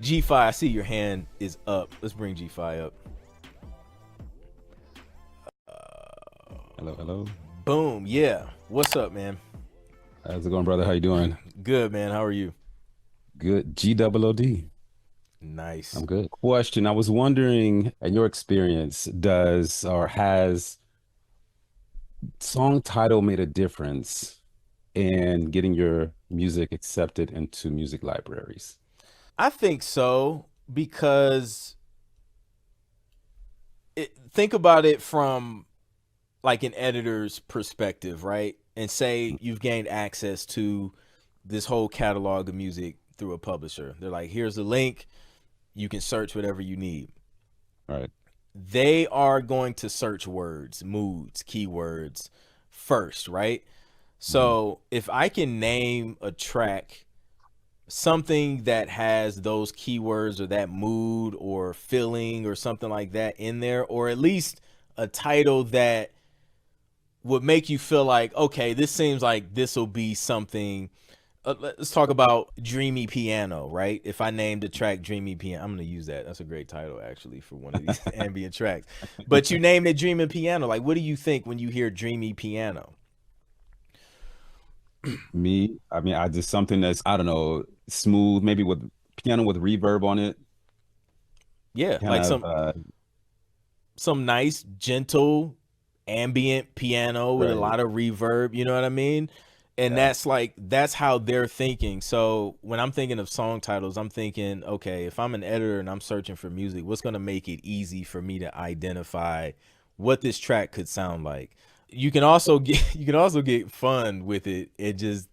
G-Fi, I see your hand is up. Let's bring G-Fi up. Hello, hello. Boom. Yeah. What's up, man? How's it going, brother? How you doing? Good, man. How are you? Good. G-double-O-D. Nice. I'm good. Question. I was wondering, in your experience, does or has song title made a difference in getting your music accepted into music libraries? I think so because think about it from like an editor's perspective, right? And say you've gained access to this whole catalog of music through a publisher. They're like, here's the link. You can search whatever you need. All right. They are going to search words, moods, keywords first, right? Mhm. So if I can name a track something that has those keywords or that mood or feeling or something like that in there, or at least a title that would make you feel like, okay, this seems like this will be something. Let's talk about Dreamy Piano, right? If I named the track Dreamy Piano, I'm going to use that. That's a great title, actually, for one of these ambient tracks. But you named it Dreamy Piano. Like, what do you think when you hear Dreamy Piano? I mean, I just something that's, I don't know, smooth, maybe with piano with reverb on it, Yeah, kind like of, some nice, gentle, ambient piano with a right. lot of reverb, you know what I mean? And Yeah. that's how they're thinking. So when I'm thinking of song titles, I'm thinking, okay, if I'm an editor and I'm searching for music, what's going to make it easy for me to identify what this track could sound like? You can also get fun with it. It just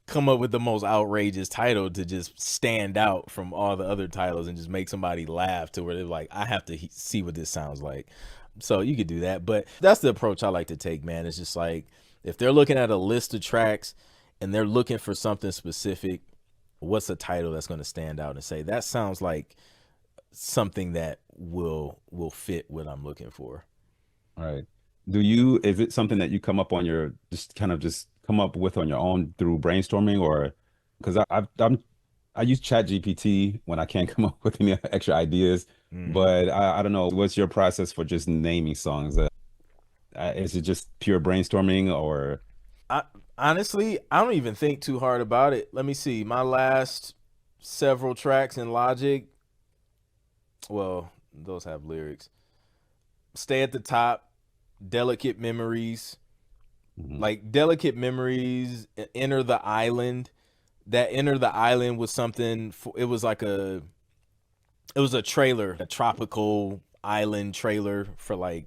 come up with the most outrageous title to just stand out from all the other titles and just make somebody laugh to where they're like, I have to see what this sounds like. So you could do that, but that's the approach I like to take, man. It's just like if they're looking at a list of tracks and they're looking for something specific, what's a title that's going to stand out and say that sounds like something that will fit what I'm looking for. Right. Is it something that you come up on your, just kind of just come up with on your own through brainstorming, or because I use Chat GPT when I can't come up with any extra ideas, Mm-hmm. but I don't know, what's your process for just naming songs? Is it just pure brainstorming or? I honestly, I don't even think too hard about it. Let me see. My last several tracks in Logic, well, those have lyrics. Stay at the top, delicate memories, Mhm. like delicate memories, enter the island. That enter the island was something for, it was a trailer, a tropical island trailer for like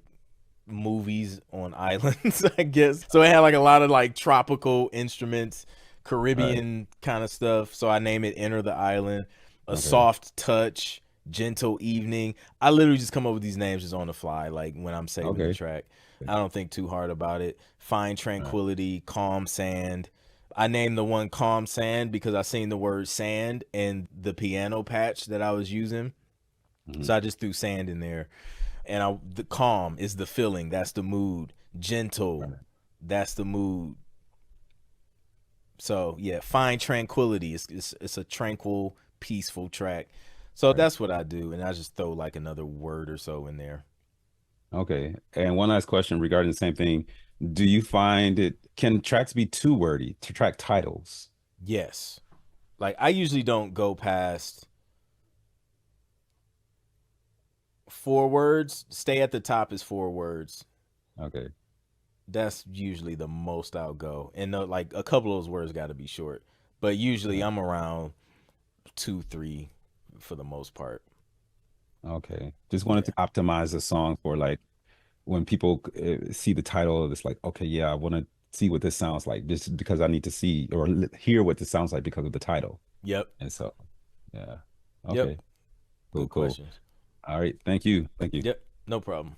movies on islands, I guess. So it had like a lot of like tropical instruments, Right. Caribbean kind of stuff. So I name it Enter the Island. A Okay. soft touch, gentle evening. I literally just come up with these names just on the fly, like when I'm saving the Okay. track. I don't think too hard about it. Fine All right. tranquility, calm sand. I named the one calm sand because I seen the word sand in the piano patch that I was using. Mhm. So I just threw sand in there. And the calm is the feeling, that's the mood. Gentle, Right. that's the mood. So yeah, find tranquility. It's a tranquil, peaceful track. So Right. that's what I do, and I just throw like another word or so in there. Okay. And one last question regarding the same thing. Do you find can tracks be too wordy to track titles? Yes, like I usually don't go past 4 words. Stay at the top is 4 words. Okay. That's usually the most I'll go, and like a couple of those words got to be short. But usually Right. I'm around 2, 3 for the most part. Okay. Just wanted Yeah. to optimize the song for like when people see the title, it's like, okay, yeah, I want to see what this sounds like just because I need to see or hear what this sounds like because of the title. Yep. And so, yeah. Yep. Okay. Cool, Good cool. questions. All right. Thank you. Thank you. Yep. No problem.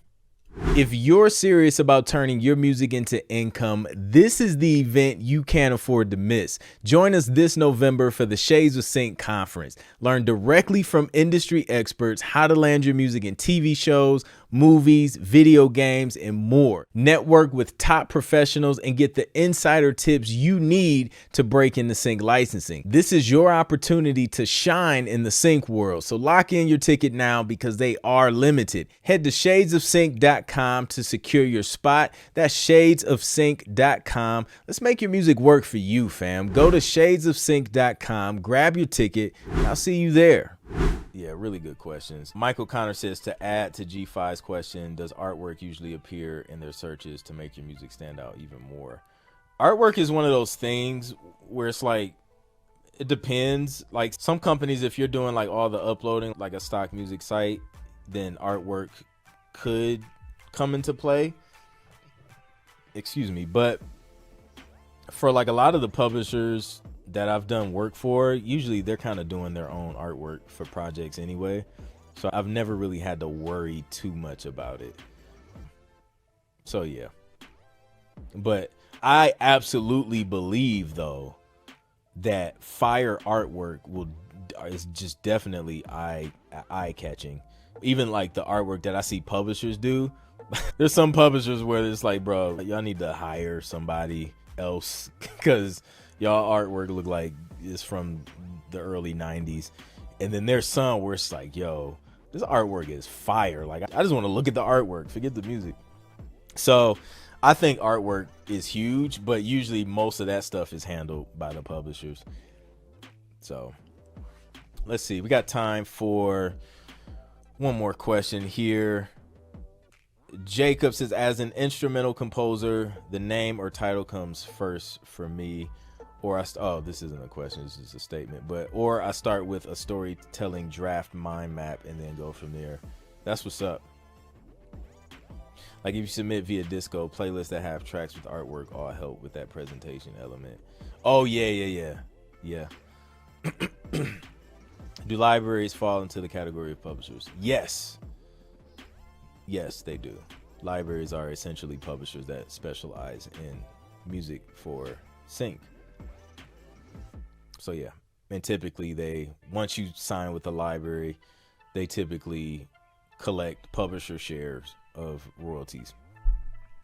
If you're serious about turning your music into income, this is the event you can't afford to miss. Join us this November for the Shades of Sync conference. Learn directly from industry experts how to land your music in TV shows, movies, video games, and more. Network with top professionals and get the insider tips you need to break into sync licensing. This is your opportunity to shine in the sync world. So lock in your ticket now because they are limited. Head to shadesofsync.com to secure your spot. That's shadesofsync.com. Let's make your music work for you, fam. Go to shadesofsync.com, grab your ticket, and I'll see you there. Yeah, really good questions. Michael Connor says, to add to G5's question, does artwork usually appear in their searches to make your music stand out even more? Artwork is one of those things where it's like, it depends. Like some companies, if you're doing like all the uploading, like a stock music site, then artwork could come into play. Excuse me. But for like a lot of the publishers that I've done work for, usually they're kind of doing their own artwork for projects anyway. So I've never really had to worry too much about it. So yeah. But I absolutely believe though that fire artwork is just definitely eye catching. Even like the artwork that I see publishers do. There's some publishers where it's like, bro, y'all need to hire somebody else because y'all artwork look like it's from the early 90s. And then there's some where it's like, yo, this artwork is fire. Like, I just want to look at the artwork, forget the music. So I think artwork is huge, but usually most of that stuff is handled by the publishers. So let's see. We got time for one more question here. Jacob says, as an instrumental composer, the name or title comes first for me. Or this isn't a question, this is a statement. Or I start with a storytelling draft mind map and then go from there. That's what's up. Like if you submit via Disco, playlists that have tracks with artwork all help with that presentation element. Oh yeah. Do libraries fall into the category of publishers? Yes, they do. Libraries are essentially publishers that specialize in music for sync. So yeah, and typically once you sign with the library, they typically collect publisher shares of royalties,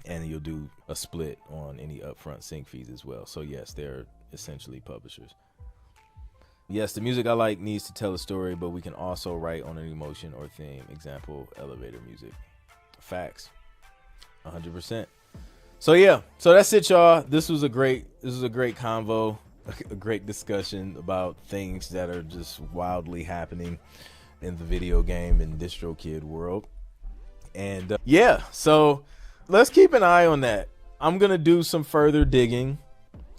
and you'll do a split on any upfront sync fees as well. So yes, they're essentially publishers. Yes, the music I like needs to tell a story, but we can also write on an emotion or theme. Example, elevator music. Facts. 100%. So yeah, so that's it, y'all. This was a great convo, a great discussion about things that are just wildly happening in the video game and DistroKid world. And yeah, so let's keep an eye on that. I'm gonna do some further digging.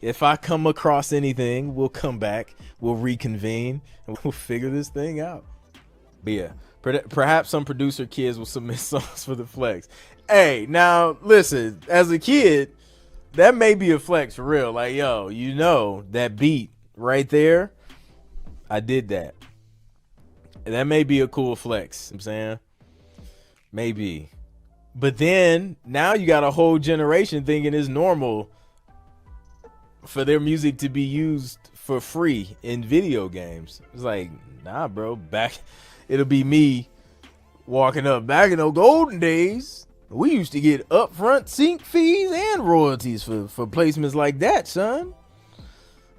If I come across anything, we'll come back, we'll reconvene, and we'll figure this thing out. But yeah, perhaps some producer kids will submit songs for the flex. Hey, now listen, as a kid, that may be a flex for real. Like, yo, you know that beat right there, I did that. And that may be a cool flex, I'm saying. Maybe. But then, now you got a whole generation thinking it's normal for their music to be used for free in video games. It's like, nah, bro. It'll be me walking up. Back in the golden days, we used to get upfront sync fees and royalties for placements like that, son.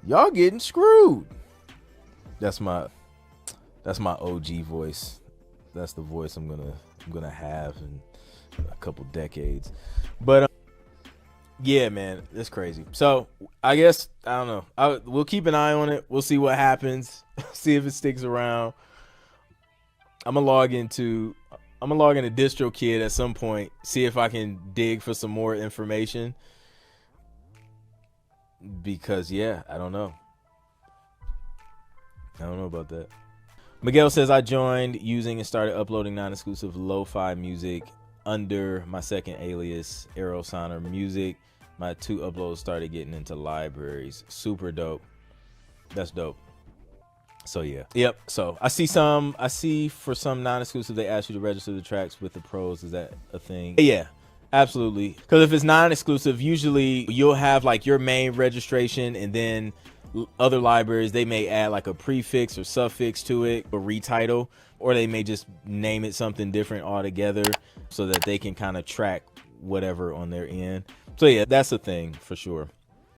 Y'all getting screwed. That's my OG voice. That's the voice I'm gonna have in a couple decades. But yeah, man, it's crazy. So I guess I don't know. We'll keep an eye on it. We'll see what happens. See if it sticks around. I'm gonna log into DistroKid at some point. See if I can dig for some more information. Because yeah, I don't know about that. Miguel says, I joined using and started uploading non-exclusive lo-fi music under my second alias, Aerosonic Music. My 2 uploads started getting into libraries. Super dope. That's dope. So yeah. Yep. So I see for some non-exclusive, they ask you to register the tracks with the pros. Is that a thing? Yeah. Absolutely. Because if it's non-exclusive, usually you'll have like your main registration, and then other libraries, they may add like a prefix or suffix to it, or retitle, or they may just name it something different altogether so that they can kind of track whatever on their end. So yeah, that's a thing for sure.